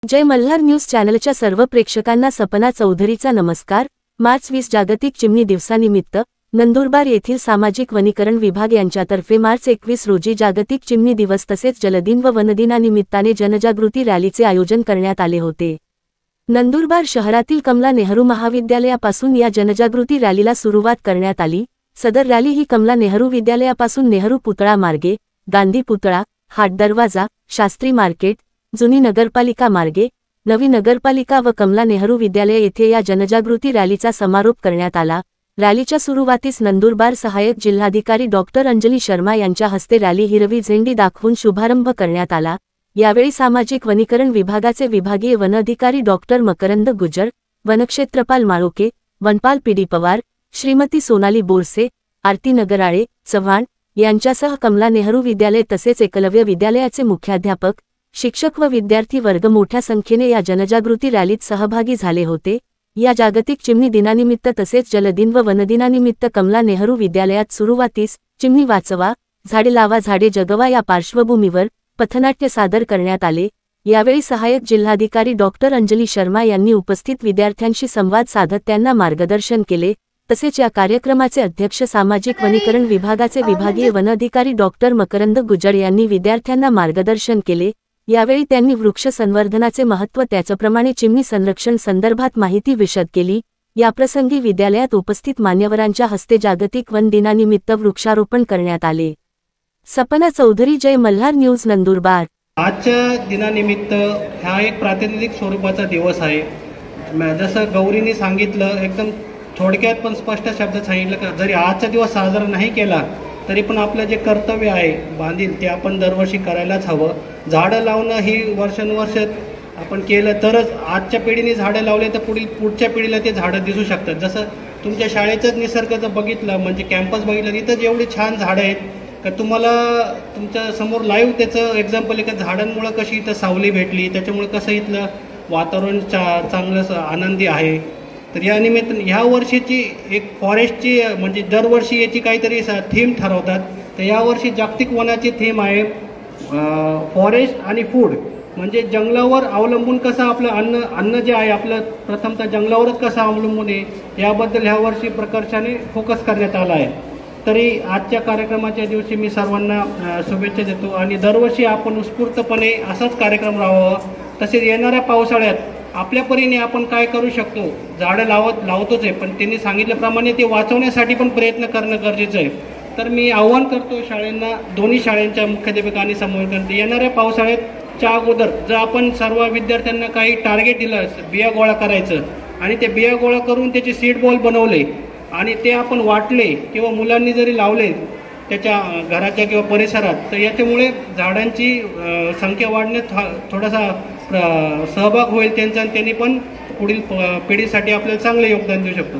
जय Malhar news चॅनलच्या सर्व प्रेक्षकांना सपना चौधरीचा नमस्कार। मार्च 20 जागतिक चिमणी दिवसानिमित्त नंदुरबार येथील सामाजिक वनीकरण विभाग यांच्यातर्फे मार्च 21 रोजी जागतिक चिमणी दिवस तसेच जलदिन व वनदिनानिमित्ताने जनजागृती रॅलीचे आयोजन करण्यात आले होते। नंदुरबार शहरातील कमला नेहरू महाविद्यालयापासून या जनजागृती रॅलीला सुरुवात करण्यात आली। सदर रॅली ही कमला नेहरू विद्यालयापासून नेहरू पुतळा मार्गे, गांधी पुतळा, हाट दरवाजा, शास्त्री मार्केट, जुनी नगरपालिका मार्गे, नवी नगरपालिका व कमला नेहरू विद्यालय येथे या जनजागृती रॅलीचा समारोप करण्यात आला। रॅलीच्या सुरुवातीस नंदुरबार सहाय्यक जिल्हाधिकारी डॉक्टर अंजली शर्मा यांच्या हस्ते रॅली हिरवी झेंडी दाखवून शुभारंभ करण्यात आला। यावेळी सामाजिक वनीकरण विभागाचे विभागीय वन अधिकारी डॉक्टर मकरंद गुजर, वनक्षेत्रपाल माळोके, वनपाल पीडी पवार, श्रीमती सोनाली बोरसे, आरती नगराळे चव्हाण यांच्यासह कमला नेहरू विद्यालय तसेच एकलव्य विद्यालयाचे मुख्याध्यापक, शिक्षक व विद्यार्थी वर्ग मोठ्या संख्येने या जनजागृती रॅलीत सहभागी झाले होते। या जागतिक चिमणी दिनानिमित्त तसेच जलदिन व वनदिनानिमित्त कमला नेहरू विद्यालयात सुरुवातीस चिमणी वाचवा, झाडे लावा झाडे जगवा या पार्श्वभूमीवर पथनाट्य सादर करण्यात आले। यावेळी सहाय्यक जिल्हाधिकारी डॉक्टर अंजली शर्मा यांनी उपस्थित विद्यार्थ्यांशी संवाद साधत त्यांना मार्गदर्शन केले। तसेच या कार्यक्रमाचे अध्यक्ष सामाजिक वनीकरण विभागाचे विभागीय वन अधिकारी डॉक्टर मकरंद गुजर यांनी विद्यार्थ्यांना मार्गदर्शन केले। यावेळी त्यांनी वृक्ष संवर्धनाचे महत्त्व त्याचप्रमाणे चिमणी संरक्षण संदर्भात माहिती विशद केली। याप्रसंगी विद्यालयात उपस्थित मान्यवरांच्या हस्ते जागतिक वन दिनानिमित्त वृक्षारोपण करण्यात आले। सपना चौधरी, जय मल्हार न्यूज, नंदुरबार। आजच्या दिनानिमित्त हा एक प्रातिनिधिक स्वरूपाचा दिवस आहे। जसं गौरीने सांगितलं, एकदम थोडक्यात पण स्पष्ट शब्दात सांगितलं का जरी आजचा दिवस साजरा नाही केला तरी पण आपलं जे कर्तव्य आहे बांधील ते आपण दरवर्षी करायलाच हवं। झाडं लावणं ही वर्षानुवर्ष आपण केलं तरच आजच्या पिढीने झाडं लावले तर पुढच्या पिढीला ते झाडं दिसू शकतात। जसं तुमच्या शाळेचंच निसर्ग जर बघितलं, म्हणजे कॅम्पस बघितलं, तिथं जेवढी छान झाडं आहेत का तुम्हाला तुमच्या समोर लाईव्ह त्याचं एक्झाम्पल आहे का झाडांमुळं कशी इथं सावली भेटली, त्याच्यामुळे कसं इथलं वातावरण चांगलं आनंदी आहे। तर या निमित्त ह्या वर्षीची एक फॉरेस्टची म्हणजे दरवर्षी याची काहीतरी थीम ठरवतात। तर यावर्षी जागतिक वनाची थीम आहे फॉरेस्ट आणि फूड, म्हणजे जंगलावर अवलंबून कसं आपलं अन्न जे आहे आपलं प्रथमतः जंगलावरच कसं अवलंबून आहे याबद्दल ह्या वर्षी प्रकर्षाने फोकस करण्यात आला आहे। तरी आजच्या कार्यक्रमाच्या दिवशी मी सर्वांना शुभेच्छा देतो आणि दरवर्षी आपण उत्स्फूर्तपणे असाच कार्यक्रम राहावा। तसेच येणाऱ्या पावसाळ्यात आपल्या परीने आपण काय करू शकतो, झाडं लावतोच आहे पण त्यांनी सांगितल्याप्रमाणे ते वाचवण्यासाठी पण प्रयत्न करणं गरजेचं आहे। तर मी आव्हान करतो शाळांना, दोन्ही शाळांच्या मुख्याध्यापकांनी समोर येणाऱ्या पावसाळ्याच्या अगोदर जर आपण सर्व विद्यार्थ्यांना काही टार्गेट दिलं बिया गोळा करायचं आणि ते बिया गोळा करून त्याचे सीड बॉल बनवले आणि ते आपण वाटले किंवा मुलांनी जरी लावले त्याच्या घराच्या किंवा परिसरात, तर याच्यामुळे झाडांची संख्या वाढण्यात थोडासा सहभाग होईल त्यांचा आणि त्यांनी पण पुढील पिढीसाठी आपल्याला चांगले योगदान देऊ शकतो।